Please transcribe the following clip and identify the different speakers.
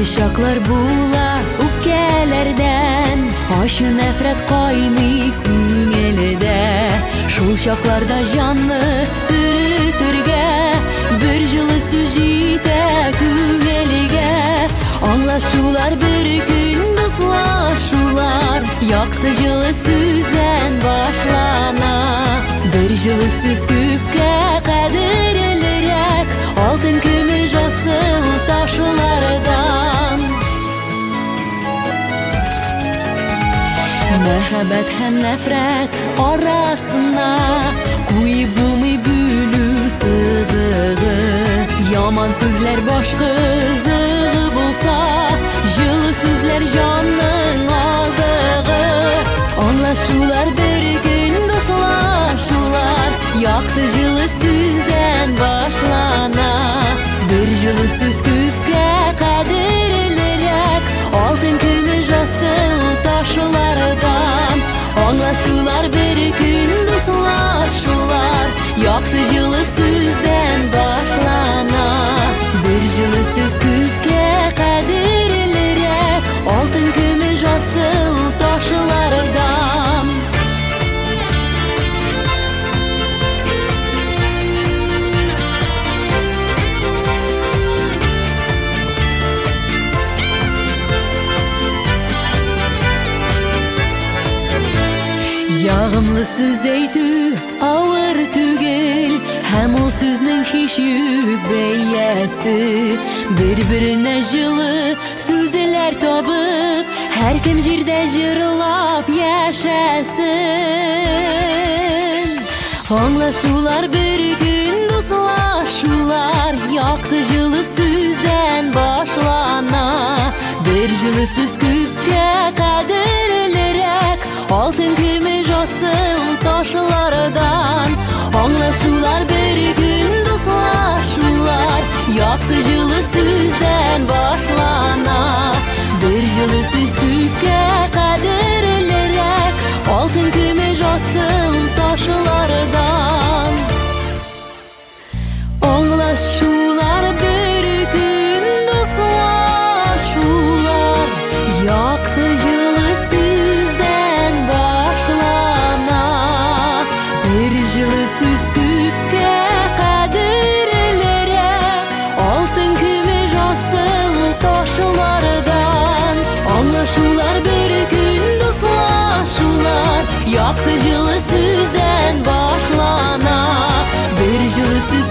Speaker 1: Şaklar bular ukkelerden, aşı nefret kaynayıp günelide. Şul şaklarda canlı ürütürge, bir жылы söz yite künelige. Anlaşular bir gün dostlaşular, yaktı жылы sözden başlana. Bir жылы söz küpke kadirlirik, altın kümüş asıl taşlardan. Merhamet hem nefret arasına, koyup bulmayı bülü sızığı. Yaman sözler baş kızığı bulsa, жылы sözler canın azığı. Anlaşular bir gün dostlaşular, yaktı жылы sözden başlana. Bir жылы söz küpke kadirlirik, altın kümüş asıl taşlardan. Anlaşular bir gün dostlaşular, yaktı жылы sözden başlana. Bir жылы söz küpke kadirlirik, altın kümüş asıl taşlardan. Yağımlı söz deydi ağır tügel, hem o sözün hiç yübeyesi. Birbirine жылы sözler tabıp, her kim jirde jırlap yaşasın. Anlaşular bir gün dostlaşular, yaktı жылы sözden başlana. Bir жылы söz küpke kadirlirik, altın kümüş asıl taşlardan. Anlaşular bir gün dostlaşular, yaktı жылы sözden başlana. Bir жылы söz küpke kadirlirik, altın kümüş asıl taşlardan. Anlaşular bir gün dostlaşular, yaktı жылы sözden başlana. Bir жылы söz küpke kadirlirik, altın kümüş asıl taşlardan. Anlaşular bir gün dostlaşular, yaktı жылы sözden başlana. Bir жылы söz